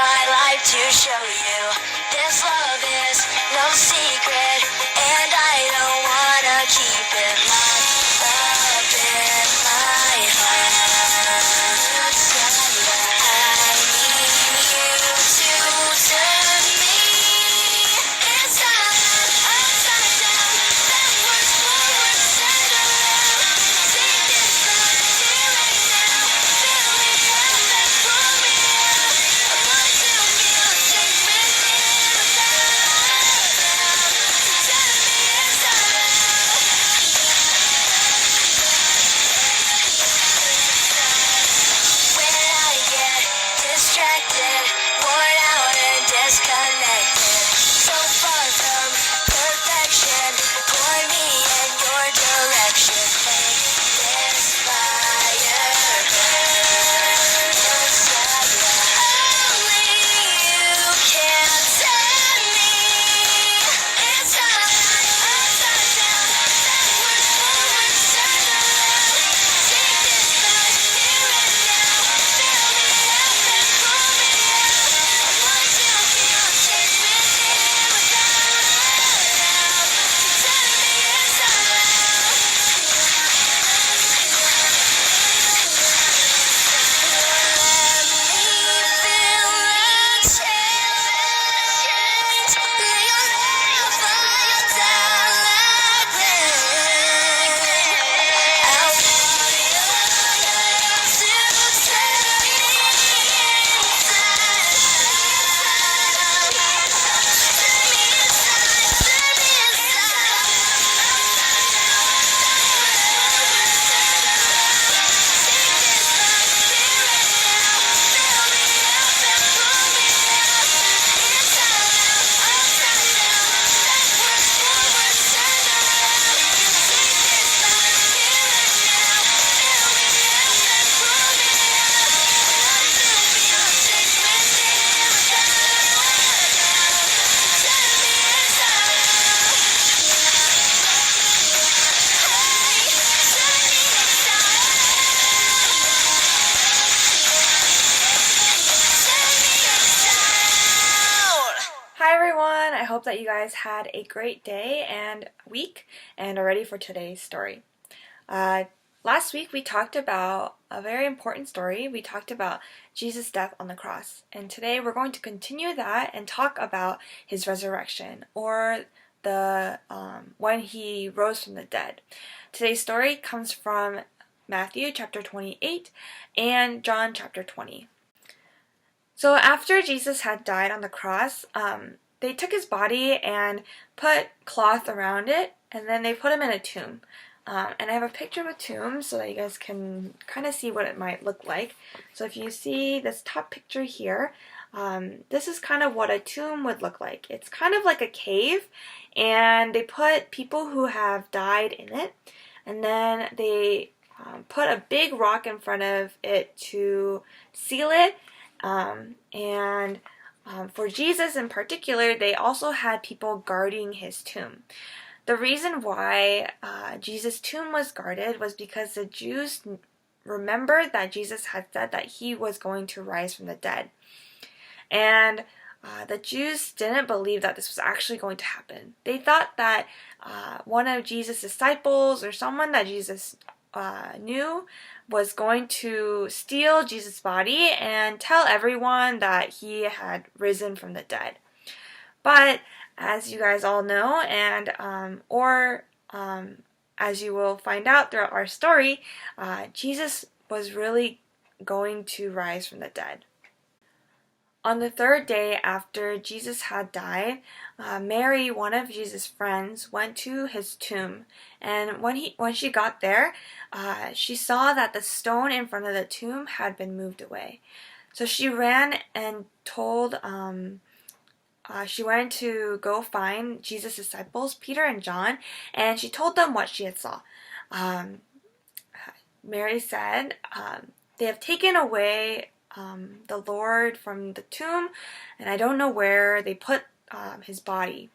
my life to show you this love is no secret, and I don't wanna keep it locked up in my heart. I need you to turn me inside, upside down, backwards, forwards, and around. Take this love here and now, fill me up and pull me out. I want to feel safe within without doubt. Turn me inside out. When I get distracted, worn out and disconnected, so far from perfection, point me in your direction. Make this fire burn inside you. Only you can turn me inside, upside down, backwards, forwards, turn around. Take this love here and now, fill me up and pull me out. I want to feel safe within without doubt. Turn me inside out. Let me feel the change. Lay your love fall down like rain. I want your love to turn me inside out. Turn me inside, turn me Hi everyone, I hope that you guys had a great day and week and are ready for today's story. Last week we talked about a very important story. We talked about Jesus' death on the cross, and today we're going to continue that and talk about his resurrection, or the when he rose from the dead. Today's story comes from Matthew chapter 28 and John chapter 20. So after Jesus had died on the cross, they took his body and put cloth around it, and then they put him in a tomb. And I have a picture of a tomb so that you guys can kind of see what it might look like. So if you see this top picture here, this is kind of what a tomb would look like. It's kind of like a cave, and they put people who have died in it, and then they put a big rock in front of it to seal it. For Jesus in particular, they also had people guarding his tomb. The reason why Jesus' tomb was guarded was because the Jews remembered that Jesus had said that he was going to rise from the dead. And the Jews didn't believe that this was actually going to happen. They thought that one of Jesus' disciples or someone that Jesus knew was going to steal Jesus' body and tell everyone that he had risen from the dead. But as you guys all know, and as you will find out throughout our story, Jesus was really going to rise from the dead. On the third day after Jesus had died, Mary, one of Jesus' friends, went to his tomb. And when she got there, she saw that the stone in front of the tomb had been moved away. So she ran and told, she went to go find Jesus' disciples, Peter and John, and she told them what she had saw. Mary said, they have taken away the Lord from the tomb, and I don't know where they put his body.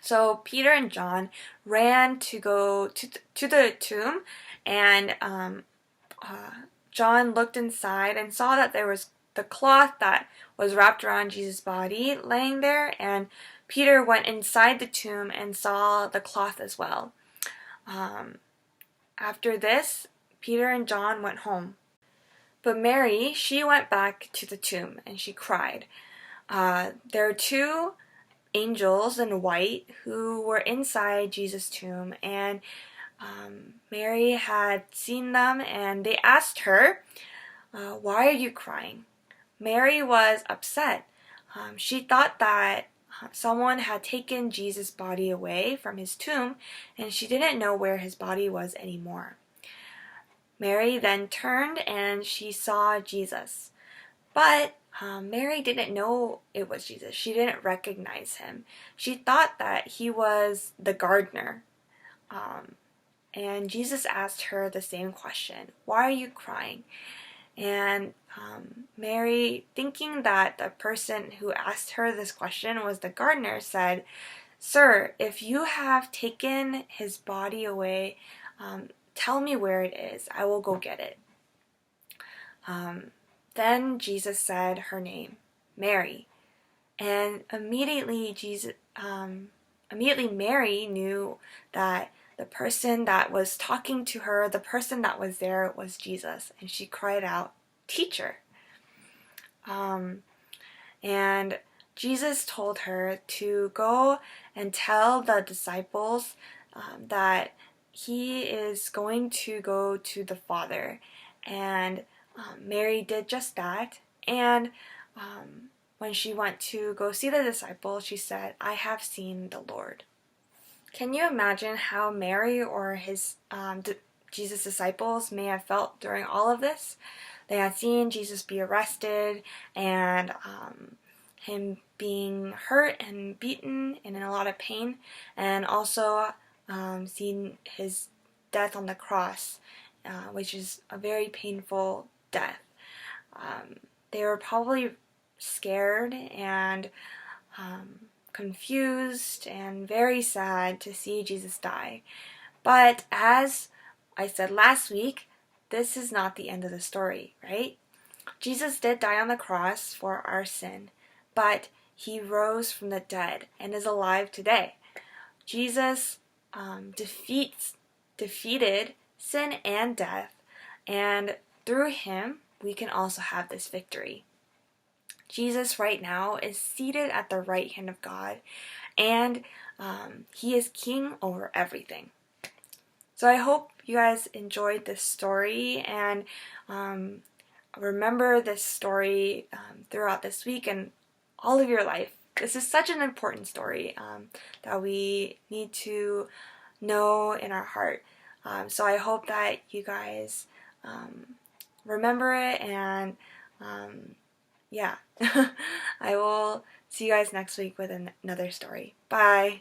So Peter and John ran to go to the tomb, and John looked inside and saw that there was the cloth that was wrapped around Jesus' body laying there, and Peter went inside the tomb and saw the cloth as well. After this, Peter and John went home. But Mary, she went back to the tomb and she cried. There are two angels in white who were inside Jesus' tomb, and Mary had seen them, and they asked her, "Why are you crying?" Mary was upset. She thought that someone had taken Jesus' body away from his tomb, and she didn't know where his body was anymore. Mary then turned and she saw Jesus. But Mary didn't know it was Jesus. She didn't recognize him. She thought that he was the gardener. And Jesus asked her the same question, "Why are you crying?" And Mary, thinking that the person who asked her this question was the gardener, said, "Sir, if you have taken his body away, tell me where it is. I will go get it." Then Jesus said her name, Mary, and immediately Mary knew that the person that was talking to her, the person that was there, was Jesus, and she cried out, "Teacher!" And Jesus told her to go and tell the disciples that he is going to go to the Father, and Mary did just that. And when she went to go see the disciples, she said, "I have seen the Lord." Can you imagine how Mary or his Jesus' disciples may have felt during all of this? They had seen Jesus be arrested, and him being hurt and beaten and in a lot of pain, and also seen his death on the cross, which is a very painful death. They were probably scared and confused and very sad to see Jesus die. But as I said last week, this is not the end of the story, right? Jesus did die on the cross for our sin, but he rose from the dead and is alive today. Jesus defeated sin and death, and through him we can also have this victory. Jesus right now is seated at the right hand of God, and he is king over everything. So I hope you guys enjoyed this story, and remember this story throughout this week and all of your life. This is such an important story that we need to know in our heart. So I hope that you guys remember it, and yeah. I will see you guys next week with another story. Bye!